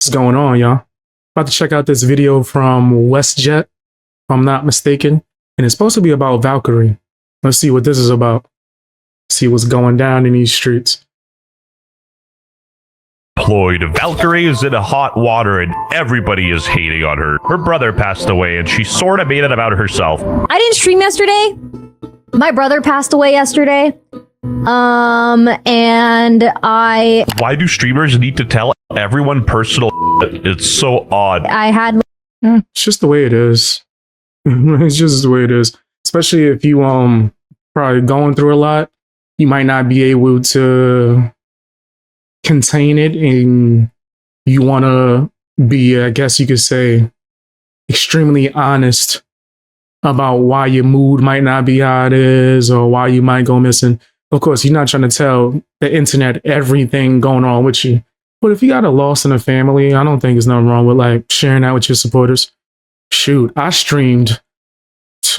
What's going on, y'all? About to check out this video from WestJet, if I'm not mistaken, and it's supposed to be about Valkyrae. Let's see what this is about. See what's going down in these streets. Valkyrae is in hot water and everybody is hating on her. Her brother passed away and she sort of made it about herself. I didn't stream yesterday. My brother passed away yesterday. And Why do streamers need to tell everyone personal? It's so odd. I had... It's just the way it is. It's just the way it is. Especially if you probably going through a lot, you might not be able to contain it, and you want to be, I guess you could say, extremely honest about why your mood might not be how it is or why you might go missing. Of course, you're not trying to tell the internet everything going on with you. But if you got a loss in the family, I don't think there's nothing wrong with like sharing that with your supporters. Shoot, I streamed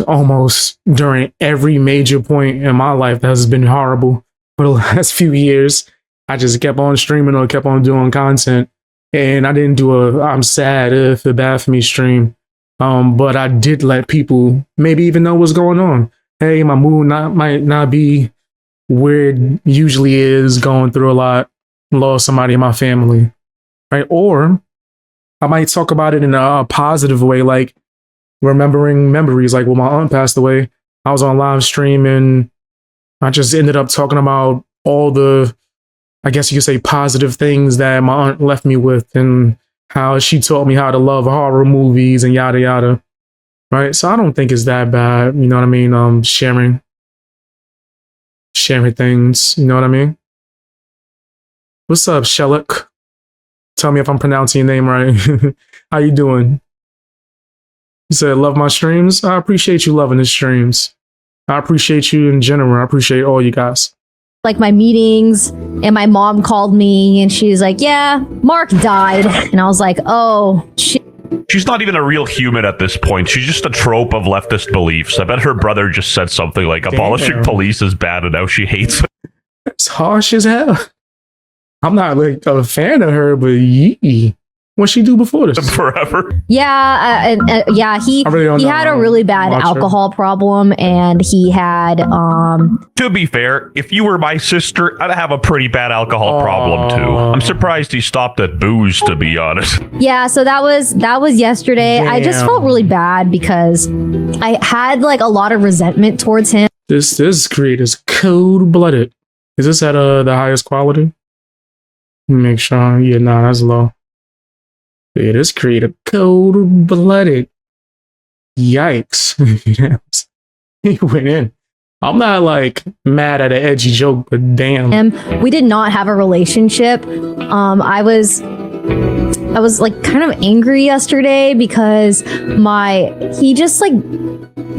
almost during every major point in my life that has been horrible for the last few years. I just kept on streaming or kept on doing content, and I didn't do a I'm sad if it bad for me stream. But I did let people maybe even know what's going on. Hey, my mood might not be where it usually is, going through a lot, lost somebody in my family, right? Or I might talk about it in a positive way, like remembering memories. Like when my aunt passed away, I was on live stream and I just ended up talking about all the, I guess you could say, positive things that my aunt left me with and how she taught me how to love horror movies and yada yada, right? So I don't think it's that bad, you know what I mean? Sharing things, you know what I mean? What's up, Shellock? Tell me if I'm pronouncing your name right. How you doing? You said, love my streams? I appreciate you loving the streams. I appreciate you in general. I appreciate all you guys. like my meetings, and my mom called me and she's like, yeah, Mark died. And I was like, oh, shit. She's not even a real human at this point. She's just a trope of leftist beliefs. I bet her brother just said something like abolishing police is bad and now she hates it. It's harsh as hell. I'm not like a fan of her, but yee. What'd she do before this? Forever. Yeah, yeah. He had a really bad alcohol problem, and he had. To be fair, if you were my sister, I'd have a pretty bad alcohol problem too. I'm surprised he stopped at booze, to be honest. Yeah, so that was yesterday. Damn. I just felt really bad because I had like a lot of resentment towards him. This creator's cold-blooded. Is this at the highest quality? Make sure. Yeah, nah, that's low. Yeah, this creator cold-blooded. Yikes. He went in. I'm not like mad at an edgy joke, but damn. We did not have a relationship. I was like kind of angry yesterday because he just like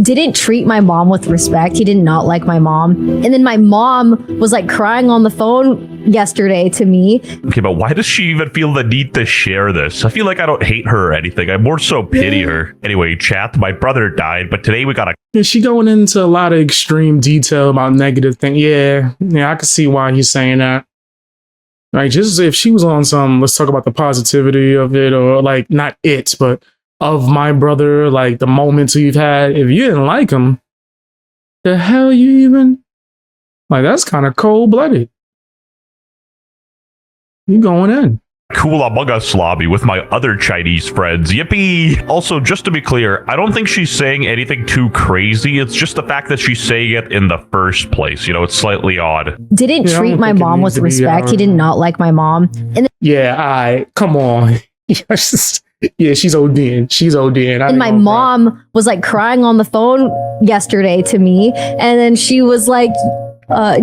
didn't treat my mom with respect. He did not like my mom. And then my mom was like crying on the phone yesterday to me. Okay, but why does she even feel the need to share this? I feel like I don't hate her or anything. I more so pity her. Anyway, chat, my brother died, but today we gotta... Yeah, she going into a lot of extreme detail about negative things. Yeah, I can see why he's saying that. Like, just if she was on some, let's talk about the positivity of it, or like, not it, but of my brother, like the moments you've had. If you didn't like him, the hell you even? Like, that's kind of cold-blooded. You going in. Cool Among Us lobby with my other Chinese friends. Yippee! Also, just to be clear, I don't think she's saying anything too crazy. It's just the fact that she's saying it in the first place. You know, it's slightly odd. Didn't treat my mom with respect. He did not like my mom. And yeah, come on. Yeah, she's ODing. She's ODing. And my mom was like crying on the phone yesterday to me. And then she was like,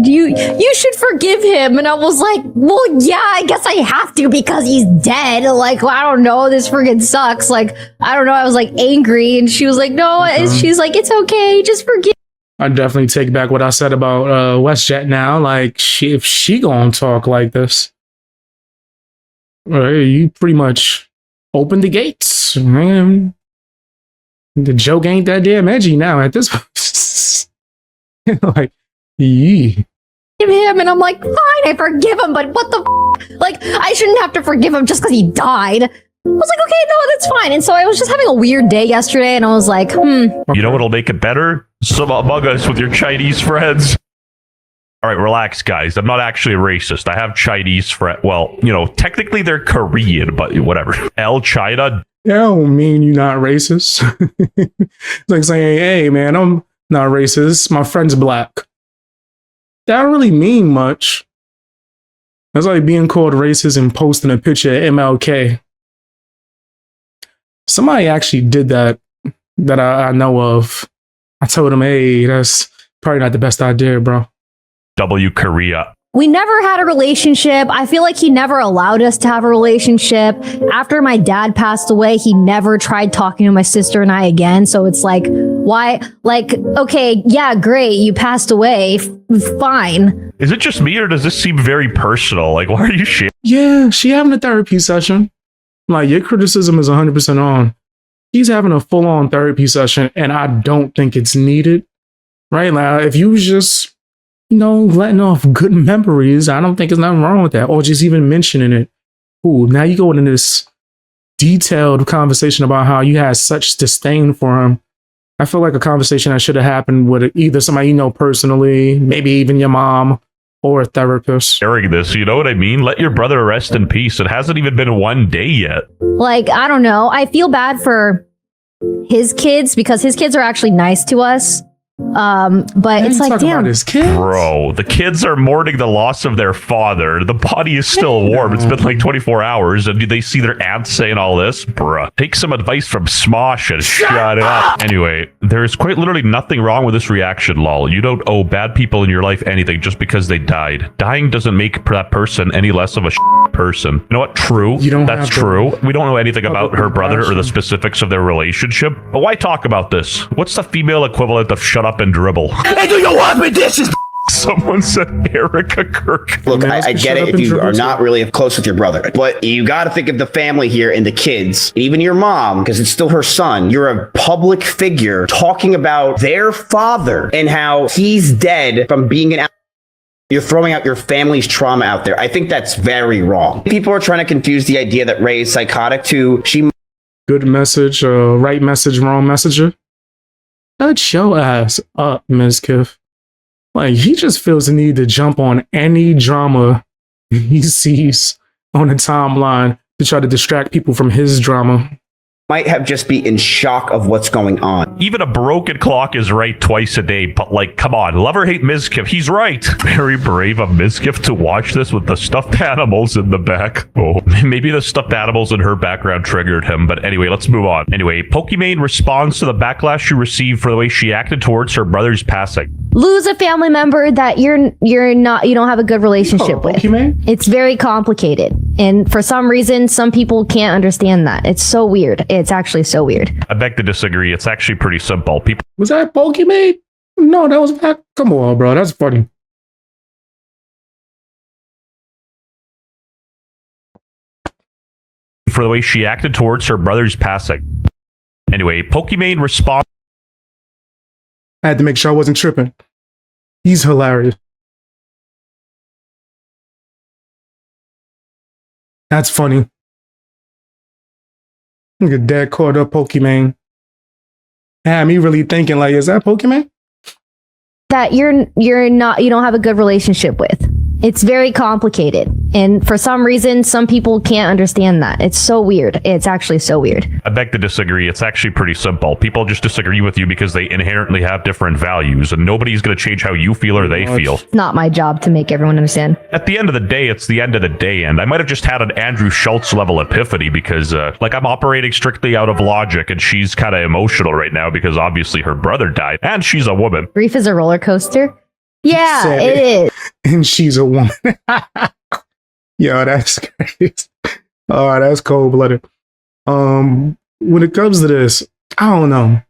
you should forgive him. And I was like, well, yeah, I guess I have to because he's dead. Like, well, I don't know, this friggin' sucks. Like, I don't know, I was like angry, and she was like, no, she's like, it's okay, just forgive. I definitely take back what I said about WestJet now. Like, if she gonna talk like this, you pretty much opened the gates, man. The joke ain't that damn edgy now at this point. Like, yee. Him, and I'm like, fine, I forgive him, but what the Like, I shouldn't have to forgive him just because he died. I was like, okay, no, that's fine. And so I was just having a weird day yesterday, and I was like, You know what'll make it better? Some Among Us with your Chinese friends. All right, relax, guys. I'm not actually a racist. I have Chinese friends. Well, you know, technically they're Korean, but whatever. China. Yeah, I don't mean you're not racist. It's like saying, hey, man, I'm not racist. My friend's black. That don't really mean much. That's like being called racist and posting a picture of MLK. Somebody actually did that I know of. I told him, hey, that's probably not the best idea, bro. Korea. we never had a relationship. I feel like he never allowed us to have a relationship. After my dad passed away, he never tried talking to my sister and I again. So it's like, why? Like, okay, yeah, great. You passed away. Fine. Is it just me or does this seem very personal? Like, why are you sharing? Yeah, she having a therapy session. Like, your criticism is 100% on. She's having a full-on therapy session, and I don't think it's needed. Right? Like, if you was just, letting off good memories, I don't think there's nothing wrong with that. Or just even mentioning it. Ooh, now you go into this detailed conversation about how you had such disdain for him. I feel like a conversation that should have happened with either somebody you know personally, maybe even your mom, or a therapist. Sharing this, you know what I mean? Let your brother rest in peace. It hasn't even been one day yet. Like, I don't know. I feel bad for his kids because his kids are actually nice to us. But it's like, damn, his kids? Bro, the kids are mourning the loss of their father. The body is still warm. It's been like 24 hours, and they see their aunt saying all this. Bruh, take some advice from Smosh and shut it up. Anyway, there's quite literally nothing wrong with this reaction, lol. You don't owe bad people in your life anything just because they died. Dying doesn't make that person any less of a person. You know what? True. That's true. We don't know anything about her brother or the specifics of their relationship. But why talk about this? What's the female equivalent of shut up and dribble? Hey, do you want me dishes? Someone said Erica Kirk. Look, I get it if you are not really close with your brother, but you got to think of the family here and the kids, even your mom, because it's still her son. You're a public figure talking about their father and how he's dead from being an. You're throwing out your family's trauma out there. I think that's very wrong. People are trying to confuse the idea that Ray is psychotic to she. Good message, right message, wrong messenger. Shut your ass up, Mizkif. Like, he just feels the need to jump on any drama he sees on the timeline to try to distract people from his drama. Might have just be in shock of what's going on. Even a broken clock is right twice a day, but like, come on, love or hate Mizkif, he's right. Very brave of Mizkif to watch this with the stuffed animals in the back. Oh, maybe the stuffed animals in her background triggered him, but anyway, let's move on. Anyway, Pokimane responds to the backlash she received for the way she acted towards her brother's passing. Lose a family member that you don't have a good relationship with. Pokimane? It's very complicated. And for some reason, some people can't understand that. It's so weird. It's actually so weird. I beg to disagree. It's actually pretty simple. People. Was that Pokimane? No, that was back. Come on, bro. That's funny. For the way she acted towards her brother's passing. Anyway, Pokimane responds. I had to make sure I wasn't tripping. He's hilarious. That's funny. Look at dad called up Pokimane. Had me really thinking, like, is that Pokimane? That you don't have a good relationship with. It's very complicated. And for some reason, some people can't understand that. It's so weird. It's actually so weird. I beg to disagree. It's actually pretty simple. People just disagree with you because they inherently have different values, and nobody's going to change how you feel or they feel. It's not my job to make everyone understand. At the end of the day, it's the end of the day, and I might have just had an Andrew Schultz level epiphany because, I'm operating strictly out of logic, and she's kind of emotional right now because obviously her brother died, and she's a woman. Grief is a roller coaster. Yeah, it is. And she's a woman. Yo, that's crazy. Oh, that's cold-blooded. When it comes to this, I don't know.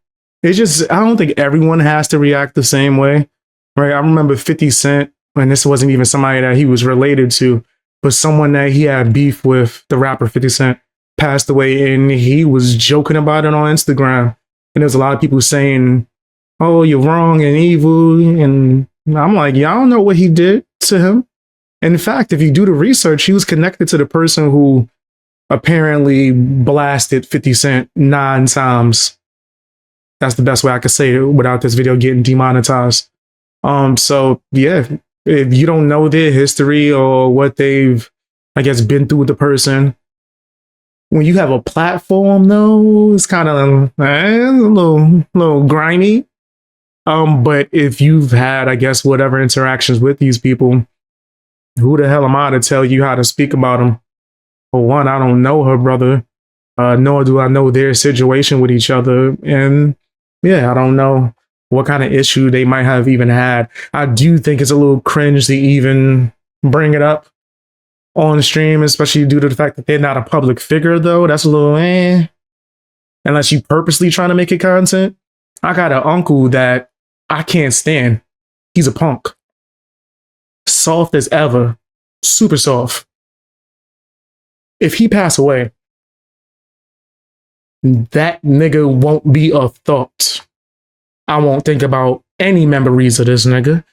I don't think everyone has to react the same way, right? I remember 50 Cent, and this wasn't even somebody that he was related to, but someone that he had beef with, the rapper 50 Cent, passed away, and he was joking about it on Instagram. And there's a lot of people saying, oh, you're wrong and evil, and I'm like, y'all don't know what he did to him. In fact, if you do the research, he was connected to the person who apparently blasted 50 Cent 9 times. That's the best way I could say it without this video getting demonetized. So yeah, if you don't know their history or what they've, I guess, been through with the person, when you have a platform, though, it's kind of a little grimy. But if you've had, I guess, whatever interactions with these people, who the hell am I to tell you how to speak about them? For one, I don't know her brother, nor do I know their situation with each other. And yeah, I don't know what kind of issue they might have even had. I do think it's a little cringe to even bring it up on stream, especially due to the fact that they're not a public figure, though. That's a little unless you purposely trying to make it content. I got an uncle that I can't stand. He's a punk. Soft as ever. Super soft. If he pass away, that nigga won't be a thought. I won't think about any memories of this nigga.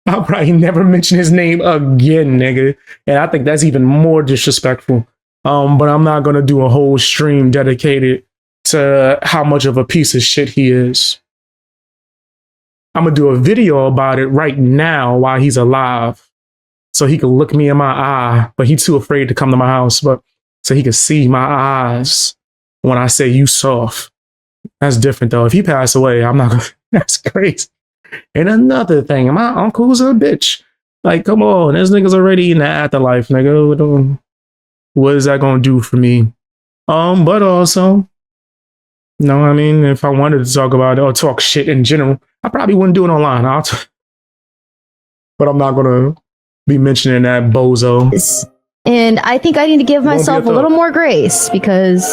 I'll probably never mention his name again, nigga. And I think that's even more disrespectful. But I'm not gonna do a whole stream dedicated to how much of a piece of shit he is. I'm gonna do a video about it right now while he's alive, so he can look me in my eye. But he's too afraid to come to my house, but so he can see my eyes when I say you soft. That's different though. If he passed away, I'm not gonna. That's crazy. And another thing, my uncle's a bitch. Like, come on, this nigga's already in the afterlife, nigga. What is that gonna do for me? But also, no, I mean, if I wanted to talk about it or talk shit in general, I probably wouldn't do it online. But I'm not gonna be mentioning that bozo. And I think I need to give myself a little more grace because.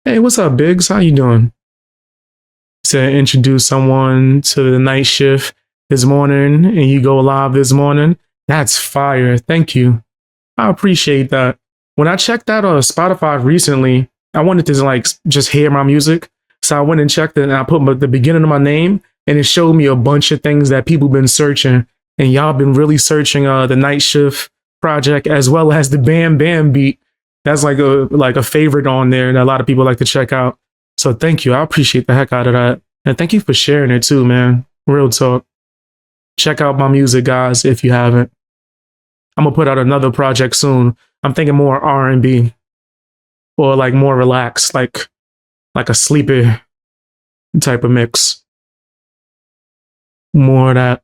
Hey, what's up, Biggs? How you doing? To introduce someone to the night shift this morning and you go live this morning. That's fire. Thank you. I appreciate that. When I checked out Spotify recently, I wanted to like just hear my music. So I went and checked it and I put the beginning of my name and it showed me a bunch of things that people been searching. And y'all been really searching the Night Shift project as well as the Bam Bam beat. That's like a favorite on there that a lot of people like to check out. So thank you. I appreciate the heck out of that. And thank you for sharing it too, man. Real talk. Check out my music, guys, if you haven't. I'm gonna put out another project soon. I'm thinking more R&B or like more relaxed, like a sleepy type of mix. More of that.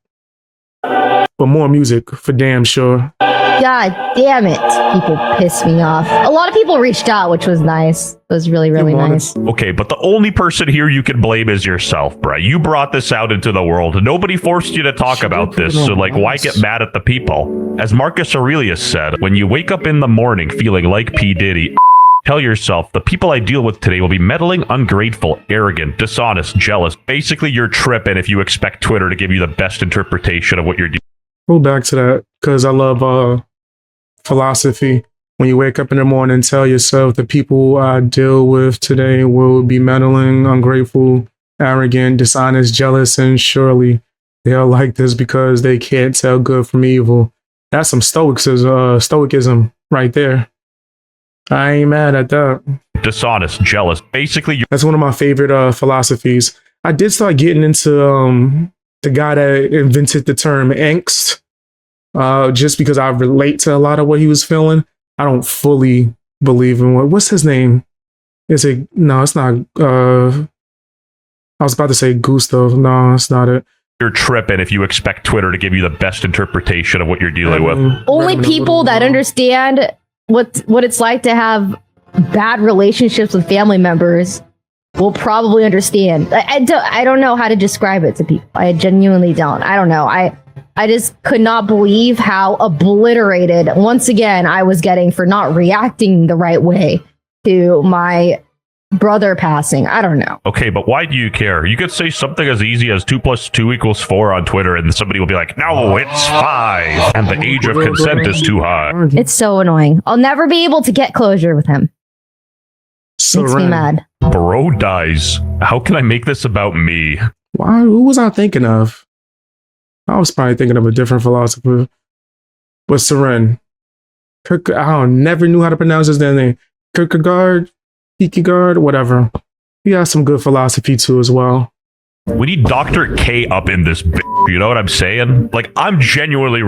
But more music for damn sure. God damn it. People piss me off. A lot of people reached out, which was nice. It was really, really nice. Okay, but the only person here you can blame is yourself, bruh. You brought this out into the world. Nobody forced you to talk about this, so like, why get mad at the people? As Marcus Aurelius said, when you wake up in the morning feeling like P. Diddy, tell yourself, the people I deal with today will be meddling, ungrateful, arrogant, dishonest, jealous. Basically, you're tripping if you expect Twitter to give you the best interpretation of what you're doing. Go back to that, because I love philosophy. When you wake up in the morning, tell yourself the people I deal with today will be meddling, ungrateful, arrogant, dishonest, jealous, and surely they are like this because they can't tell good from evil. That's some stoicism right there. I ain't mad at that. Dishonest, jealous. Basically, that's one of my favorite philosophies. I did start getting into the guy that invented the term angst, just because I relate to a lot of what he was feeling. I don't fully believe in what's his name? No, it's not. I was about to say Gustav. No, it's not it. You're tripping if you expect Twitter to give you the best interpretation of what you're dealing with. Only people that understand what it's like to have bad relationships with family members will probably understand. I don't know how to describe it to people. I genuinely don't. I don't know. I just could not believe how obliterated, once again, I was getting for not reacting the right way to my brother passing. I don't know. Okay, but why do you care? You could say something as easy as 2 + 2 = 4 on Twitter, and somebody will be like, no, it's 5, and the age of consent is too high. It's so annoying. I'll never be able to get closure with him. Makes me mad. Bro dies. How can I make this about me? Why? Who was I thinking of? I was probably thinking of a different philosopher. But Seren. Never knew how to pronounce his damn name. Kierkegaard, whatever. He has some good philosophy too as well. We need Dr. K up in this bitch, you know what I'm saying? Like, I'm genuinely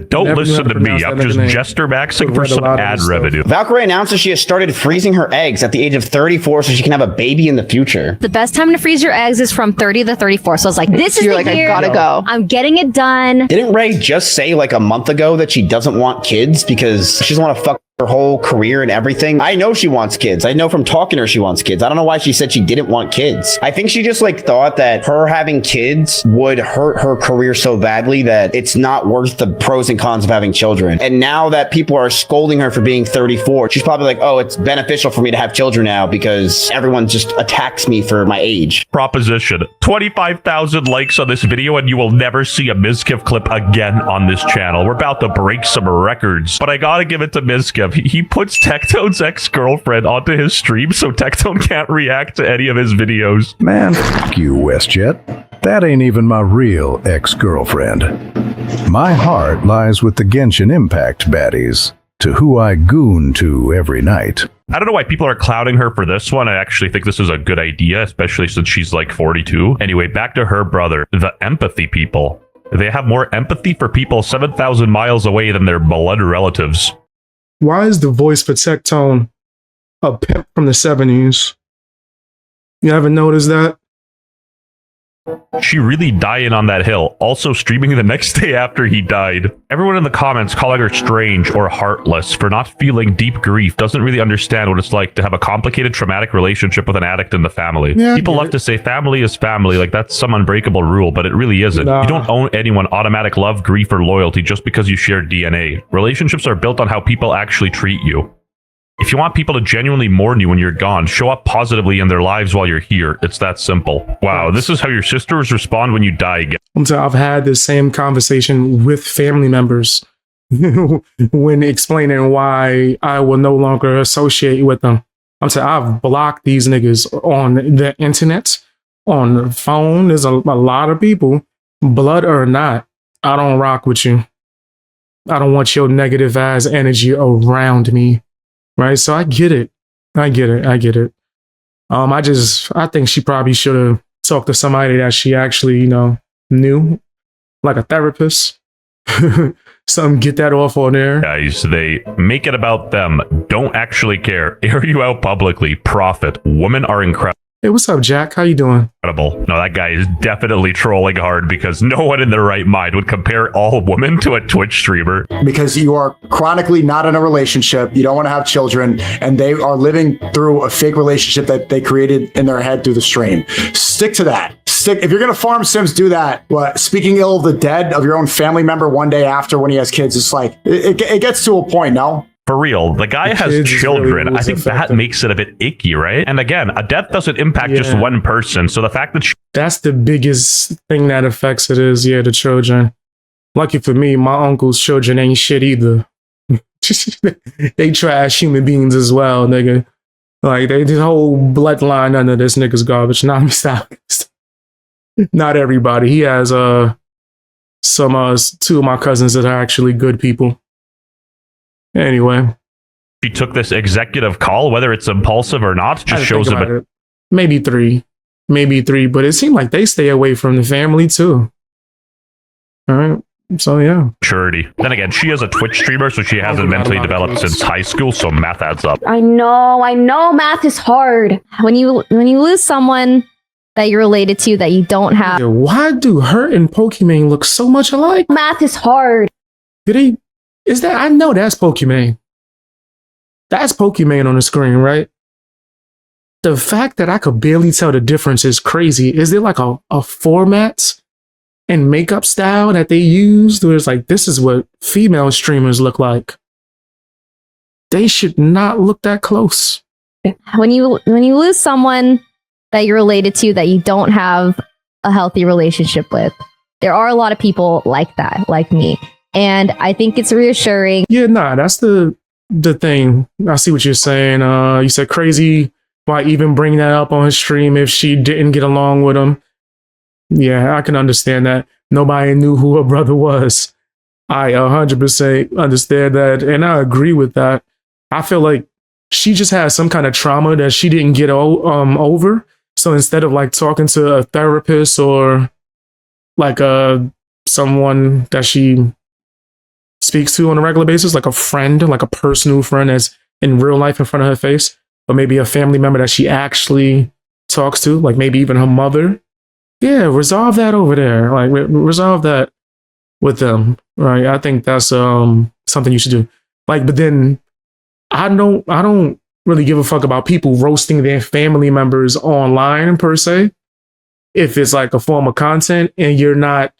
don't Never knew how listen to to me. pronounce I'm that just name. jester maxing I've for read a some lot of ad his stuff. revenue. Valkyrae announces she has started freezing her eggs at the age of 34 so she can have a baby in the future. The best time to freeze your eggs is from 30 to 34. So I was like, this is You're the like, I year. gotta go. I'm getting it done. Didn't Ray just say like a month ago that she doesn't want kids because she doesn't want to fuck her whole career and everything? I know she wants kids. I know from talking to her she wants kids. I don't know why she said she didn't want kids. I think she just like thought that her having kids would hurt her career so badly that it's not worth the pros and cons of having children. And now that people are scolding her for being 34, she's probably like, oh, it's beneficial for me to have children now because everyone just attacks me for my age. Proposition. 25,000 likes on this video and you will never see a Mizkif clip again on this channel. We're about to break some records. But I gotta give it to Mizkif. He puts Tectone's ex-girlfriend onto his stream so Tectone can't react to any of his videos. Man, f*** you, WestJet. That ain't even my real ex-girlfriend. My heart lies with the Genshin Impact baddies, to who I goon to every night. I don't know why people are clouding her for this one. I actually think this is a good idea, especially since she's like 42. Anyway, back to her brother, the empathy people. They have more empathy for people 7,000 miles away than their blood relatives. Why is the voice for Tectone a pimp from the 70s? You haven't noticed that? She really dying on that hill, also streaming the next day after he died. Everyone in the comments calling her strange or heartless for not feeling deep grief doesn't really understand what it's like to have a complicated traumatic relationship with an addict in the family. Yeah, People love to say family is family, like that's some unbreakable rule, but it really isn't. Nah. You don't owe anyone automatic love, grief, or loyalty just because you share DNA. Relationships are built on how people actually treat you. If you want people to genuinely mourn you when you're gone, show up positively in their lives while you're here. It's that simple. Wow, this is how your sisters respond when you die. I've had this same conversation with family members when explaining why I will no longer associate with them. I'm saying I've blocked these niggas on the internet, on the phone. There's a lot of people, blood or not. I don't rock with you. I don't want your negative ass energy around me. Right. So I get it. I get it. I think she probably should have talked to somebody that she actually, knew, like a therapist. Something, get that off on there. Guys, they make it about them, don't actually care, air you out publicly, profit. Women are incredible. Hey, what's up, Jack? How you doing? No, that guy is definitely trolling hard because no one in their right mind would compare all women to a Twitch streamer. Because you are chronically not in a relationship, you don't want to have children, and they are living through a fake relationship that they created in their head through the stream. Stick to that. If you're going to farm Sims, do that. What, speaking ill of the dead, of your own family member one day after when he has kids, it's like, it gets to a point, no? For real, the guy has children. Really I think that makes it a bit icky, right? And again, a death doesn't impact just one person. So the fact that that's the biggest thing that affects it is, the children. Lucky for me, my uncle's children ain't shit either. They trash human beings as well, nigga. Like, the whole bloodline under this nigga's garbage. Nah, I'm stop. Not everybody. He has two of my cousins that are actually good people. Anyway, she took this executive call, whether it's impulsive or not, just shows a bit. Maybe three, but it seemed like they stay away from the family too. All right. So yeah. Maturity. Then again, she is a Twitch streamer, so she hasn't mentally developed since high school, so math adds up. I know math is hard. When you lose someone that you're related to that you don't have. Yeah, why do her and Pokimane look so much alike? Math is hard. I know that's Pokimane. That's Pokimane on the screen, right? The fact that I could barely tell the difference is crazy. Is there like a format and makeup style that they used where it's like, this is what female streamers look like? They should not look that close. When you lose someone that you're related to that you don't have a healthy relationship with, there are a lot of people like that, like me. And I think it's reassuring. Yeah, that's the thing. I see what you're saying. You said crazy. Why even bring that up on his stream if she didn't get along with him? Yeah, I can understand that. nobody knew who her brother was. I 100% understand that, and I agree with that. I feel like she just has some kind of trauma that she didn't get over. So instead of like talking to a therapist or like someone that she speaks to on a regular basis, like a friend, like a personal friend that's in real life in front of her face, or maybe a family member that she actually talks to, like maybe even her mother. Yeah, resolve that over there. Like resolve that with them. Right. I think that's something you should do. Like, but then I don't really give a fuck about people roasting their family members online per se. If it's like a form of content and you're not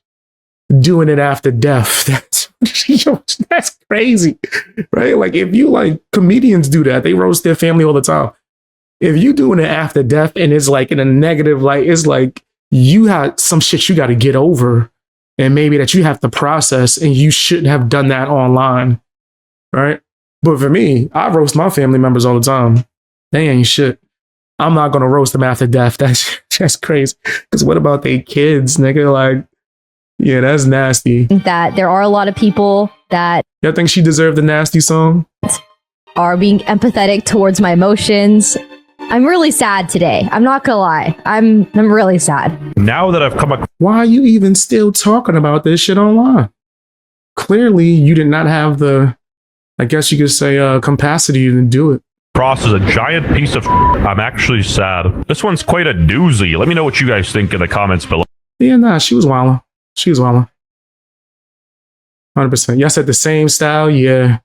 doing it after death, that's crazy, right? Like if you like comedians do that, they roast their family all the time. If you doing it after death and it's like in a negative light, it's like you had some shit you got to get over, and maybe that you have to process, and you shouldn't have done that online, right? But for me, I roast my family members all the time. They ain't shit. I'm not gonna roast them after death. That's crazy. Because what about they kids, nigga? Like, yeah, that's nasty. That there are a lot of people that Y'all think she deserved the nasty song? are being empathetic towards my emotions. I'm really sad today. I'm not gonna lie. I'm really sad. Now that I've come Why are you even still talking about this shit online? Clearly, you did not have the, I guess you could say, capacity to do it. across as a giant piece of I'm actually sad. This one's quite a doozy. Let me know what you guys think in the comments below. Yeah, nah, she was wildin'. She was wildin'. 100%. Y'all said the same style? Yeah.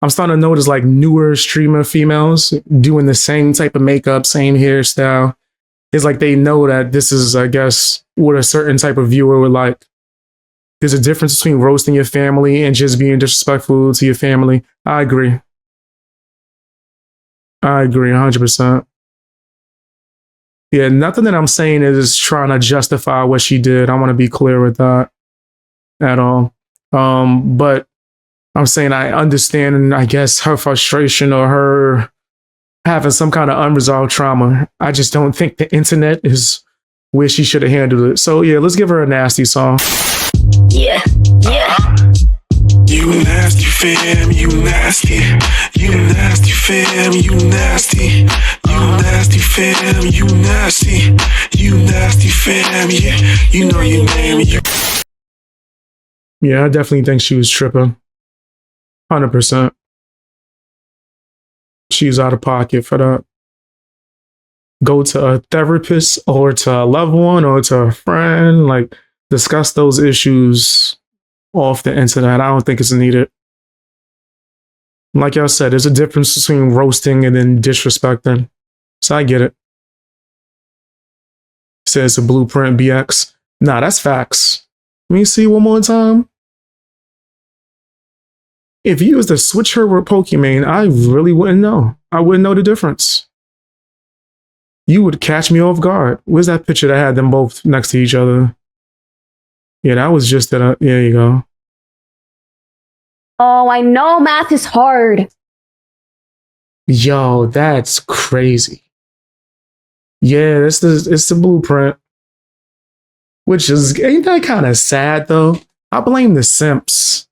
I'm starting to notice like newer streamer females doing the same type of makeup, same hairstyle. It's like they know that this is, I guess, what a certain type of viewer would like. There's a difference between roasting your family and just being disrespectful to your family. I agree. I agree 100%. Yeah, nothing that I'm saying is trying to justify what she did. I want to be clear with that at all. But I'm saying I understand, I guess, her frustration or her having some kind of unresolved trauma. I just don't think the internet is where she should have handled it. So yeah, let's give her a nasty song. Yeah. You nasty fam, you nasty. You nasty fam, you nasty. You nasty fam, you nasty. You nasty fam, yeah. You know your name. Yeah, I definitely think she was tripping. 100%. She's out of pocket for that. Go to a therapist or to a loved one or to a friend. Like, discuss those issues off the internet. I don't think it's needed. Like y'all said, there's a difference between roasting and then disrespecting. So I get it. Says a blueprint BX. Nah, that's facts. Let me see one more time. If you was to switch her with Pokimane, I really wouldn't know. I wouldn't know the difference. You would catch me off guard. Where's that picture that had them both next to each other? Yeah, that was just that. There you go. Oh, I know math is hard. Yo, that's crazy. Yeah, it's the blueprint. Which is, ain't that kind of sad though? I blame the simps.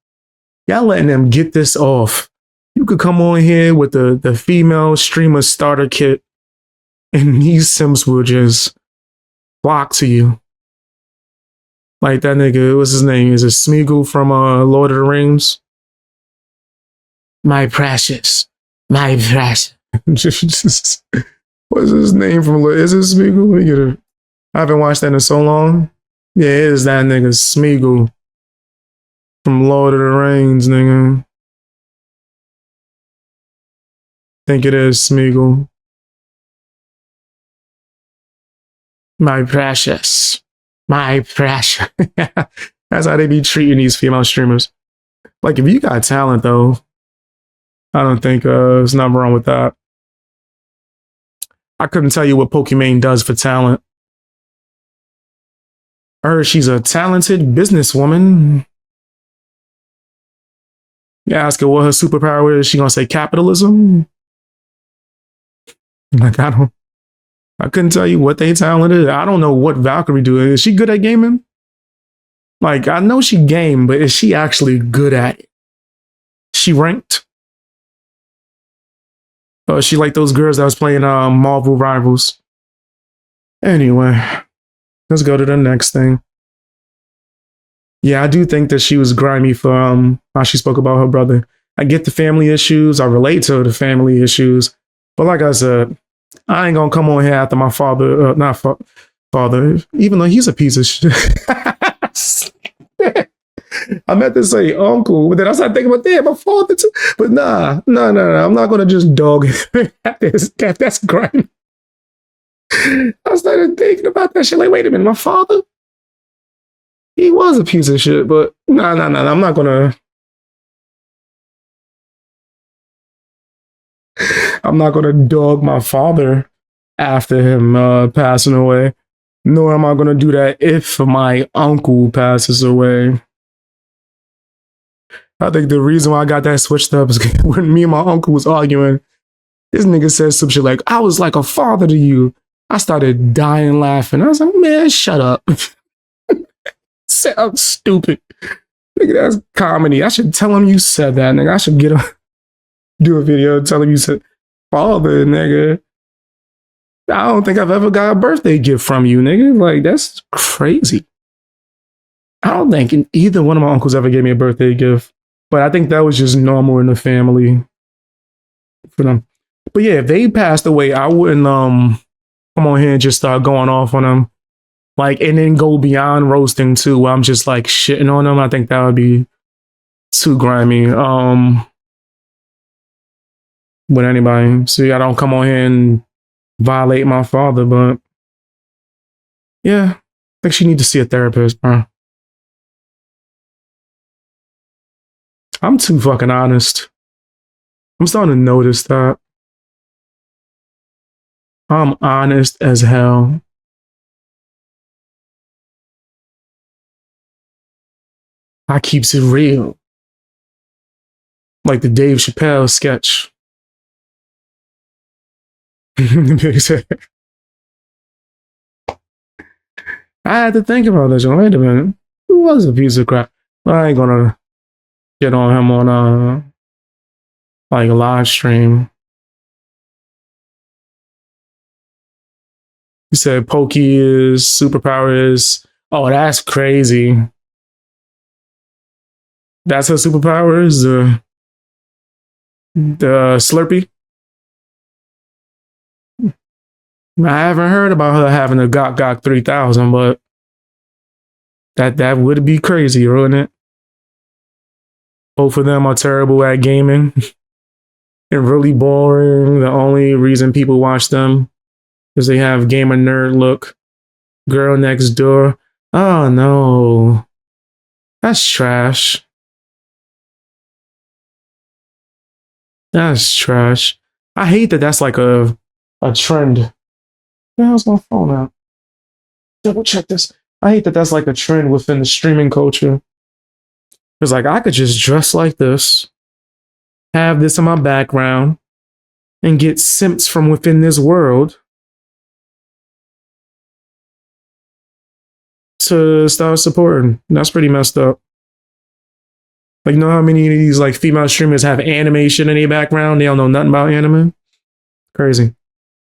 Y'all letting them get this off. You could come on here with the female streamer starter kit, and these simps will just flock to you. Like that nigga, what's his name? Is it Smeagol from Lord of the Rings? My precious. My precious. What's his name from? Is it Smeagol? Let me get it. I haven't watched that in so long. Yeah, it is that nigga Smeagol from Lord of the Rings, nigga. Think it is Smeagol. My precious. My precious. That's how they be treating these female streamers. Like, if you got talent, though, I don't think there's nothing wrong with that. I couldn't tell you what Pokimane does for talent. I heard she's a talented businesswoman. You ask her what her superpower is, she gonna say capitalism? Like, I couldn't tell you what they talent is. I don't know what Valkyrae do. Is she good at gaming? Like, I know she game, but is she actually good at it? She ranked? Or is she like those girls that was playing Marvel Rivals? Anyway, let's go to the next thing. Yeah, I do think that she was grimy for how she spoke about her brother. I get the family issues. I relate to the family issues. But like I said, I ain't gonna come on here after my father, father, even though he's a piece of shit. I meant to say uncle, but then I started thinking about damn, my father too. But nah, I'm not gonna just dog him. That's grimy. I started thinking about that shit. Like, wait a minute, my father? He was a piece of shit, but nah, I'm not gonna. I'm not gonna dog my father after him passing away. Nor am I gonna do that if my uncle passes away. I think the reason why I got that switched up is when me and my uncle was arguing, this nigga said some shit like, I was like a father to you. I started dying laughing. I was like, man, shut up. Sounds stupid. Nigga, that's comedy. I should tell him you said that, nigga. I should do a video and tell him you said, father, nigga. I don't think I've ever got a birthday gift from you, nigga. Like, that's crazy. I don't think either one of my uncles ever gave me a birthday gift. But I think that was just normal in the family for them. But yeah, if they passed away, I wouldn't come on here and just start going off on them. Like, and then go beyond roasting too, where I'm just like shitting on them. I think that would be too grimy. With anybody. See, I don't come on here and violate my father, but yeah, I think she need to see a therapist, bro. I'm too fucking honest. I'm starting to notice that. I'm honest as hell. I keeps it real. Like the Dave Chappelle sketch. I had to think about this. Wait a minute. Who was a piece of crap? I ain't gonna get on him on like a live stream. He said Pokey is superpower is, oh, that's crazy. That's her superpower is the Slurpee. I haven't heard about her having a Gok 3000, but that would be crazy, wouldn't it? Both of them are terrible at gaming and really boring. The only reason people watch them is they have gamer nerd look. Girl next door. Oh no. That's trash. That's trash. I hate that that's like a trend. Where the hell's my phone at? Double check this. I hate that that's like a trend within the streaming culture. It's like, I could just dress like this, have this in my background, and get simps from within this world to start supporting. That's pretty messed up. Like, you know how many of these like female streamers have animation in their background? They don't know nothing about anime? Crazy.